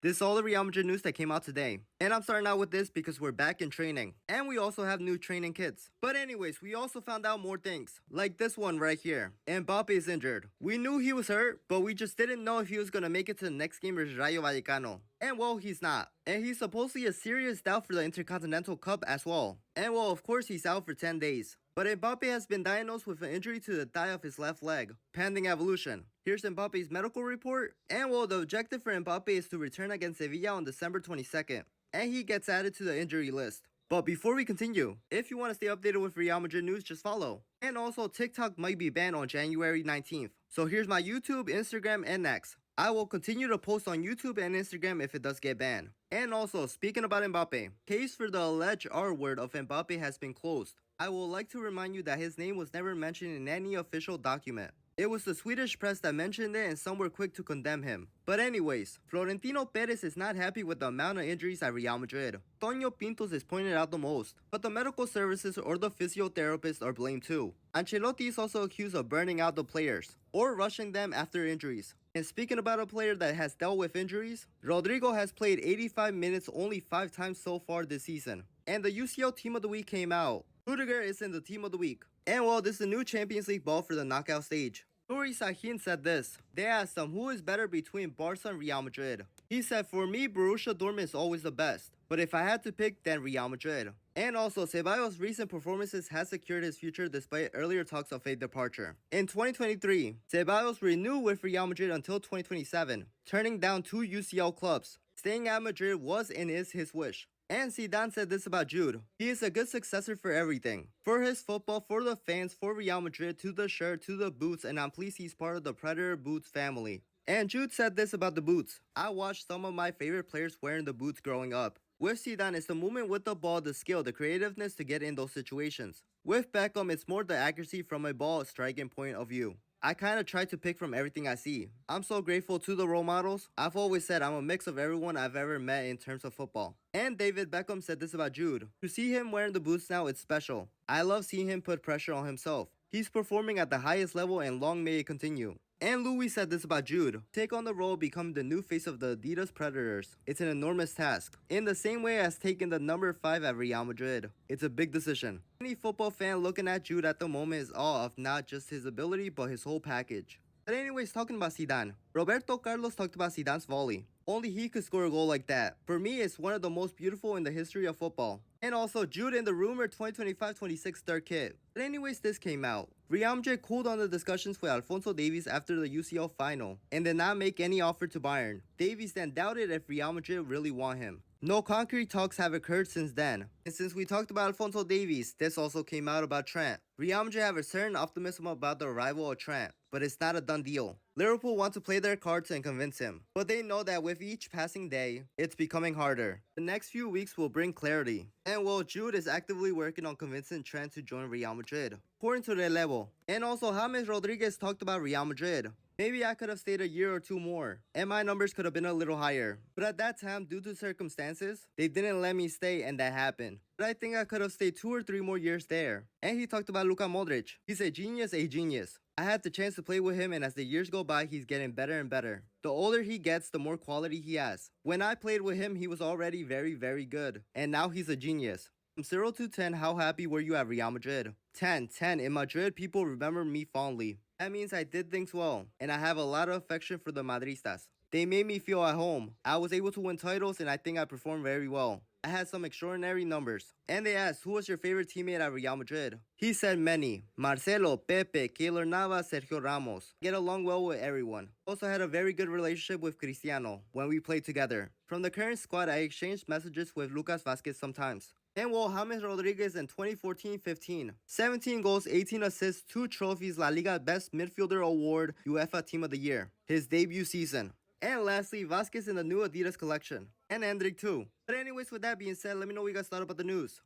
This is all the Real Madrid news that came out today. And I'm starting out with this because we're back in training. And we also have new training kits. But anyways, we also found out more things. Like this one right here. Mbappe is injured. We knew he was hurt, but we just didn't know if he was going to make it to the next game versus Rayo Vallecano. And well, he's not. And he's supposedly a serious doubt for the Intercontinental Cup as well. And well, of course he's out for 10 days. But Mbappe has been diagnosed with an injury to the thigh of his left leg, pending evolution. Here's Mbappe's medical report, and well, the objective for Mbappe is to return against Sevilla on December 22nd, and he gets added to the injury list. But before we continue, if you want to stay updated with Real Madrid news, just follow. And also, TikTok might be banned on January 19th. So here's my YouTube, Instagram, and X. I will continue to post on YouTube and Instagram if it does get banned. And also, speaking about Mbappe, case for the alleged R word of Mbappe has been closed. I would like to remind you that his name was never mentioned in any official document. It was the Swedish press that mentioned it and some were quick to condemn him. But anyways, Florentino Perez is not happy with the amount of injuries at Real Madrid. Tonio Pintos is pointed out the most, but the medical services or the physiotherapists are blamed too. Ancelotti is also accused of burning out the players, or rushing them after injuries. And speaking about a player that has dealt with injuries, Rodrigo has played 85 minutes only 5 times so far this season. And the UCL Team of the Week came out. Rudiger is in the Team of the Week. And well, this is a new Champions League ball for the knockout stage. Nuri Sahin said this. They asked him who is better between Barca and Real Madrid. He said, for me, Borussia Dortmund is always the best. But if I had to pick, then Real Madrid. And also, Ceballos' recent performances has secured his future despite earlier talks of a departure. In 2023, Ceballos renewed with Real Madrid until 2027, turning down 2 UCL clubs. Staying at Madrid was and is his wish. And Zidane said this about Jude. He is a good successor for everything. For his football, for the fans, for Real Madrid, to the shirt, to the boots, and I'm pleased he's part of the Predator Boots family. And Jude said this about the boots. I watched some of my favorite players wearing the boots growing up. With Zidane, it's the movement with the ball, the skill, the creativeness to get in those situations. With Beckham, it's more the accuracy from a ball striking point of view. I kind of try to pick from everything I see. I'm so grateful to the role models. I've always said I'm a mix of everyone I've ever met in terms of football. And David Beckham said this about Jude. To see him wearing the boots now, it's special. I love seeing him put pressure on himself. He's performing at the highest level and long may it continue. And Louis said this about Jude. Take on the role of becoming the new face of the Adidas Predators. It's an enormous task. In the same way as taking the number 5 at Real Madrid. It's a big decision. Any football fan looking at Jude at the moment is awe of not just his ability but his whole package. But anyways, talking about Zidane. Roberto Carlos talked about Zidane's volley. Only he could score a goal like that. For me, it's one of the most beautiful in the history of football. And also, Jude in the rumored 2025-26 third kit. But anyways, this came out. Real Madrid cooled on the discussions with Alphonso Davies after the UCL final and did not make any offer to Bayern. Davies then doubted if Real Madrid really want him. No concrete talks have occurred since then. And since we talked about Alphonso Davies, this also came out about Trent. Real Madrid have a certain optimism about the arrival of Trent, but it's not a done deal. Liverpool want to play their cards and convince him, but they know that with each passing day, it's becoming harder. The next few weeks will bring clarity. And well, Jude is actively working on convincing Trent to join Real Madrid, according to their level. And also, James Rodriguez talked about Real Madrid. Maybe I could have stayed a year or 2 more, and my numbers could have been a little higher. But at that time, due to circumstances, they didn't let me stay and that happened. But I think I could have stayed 2 or 3 more years there. And he talked about Luka Modric. He's a genius, a genius. I had the chance to play with him and as the years go by, he's getting better and better. The older he gets, the more quality he has. When I played with him, he was already very, very good. And now he's a genius. From 0 to 10, how happy were you at Real Madrid? 10. In Madrid, people remember me fondly. That means I did things well, and I have a lot of affection for the Madristas. They made me feel at home. I was able to win titles, and I think I performed very well. I had some extraordinary numbers. And they asked, who was your favorite teammate at Real Madrid? He said many. Marcelo, Pepe, Keylor Navas, Sergio Ramos. Get along well with everyone. Also had a very good relationship with Cristiano when we played together. From the current squad, I exchanged messages with Lucas Vazquez sometimes. And well, James Rodriguez in 2014-15. 17 goals, 18 assists, 2 trophies, La Liga Best Midfielder Award, UEFA Team of the Year. His debut season. And lastly, Vazquez in the new Adidas collection. And Hendrik too. But anyways, with that being said, let me know what you guys thought about the news.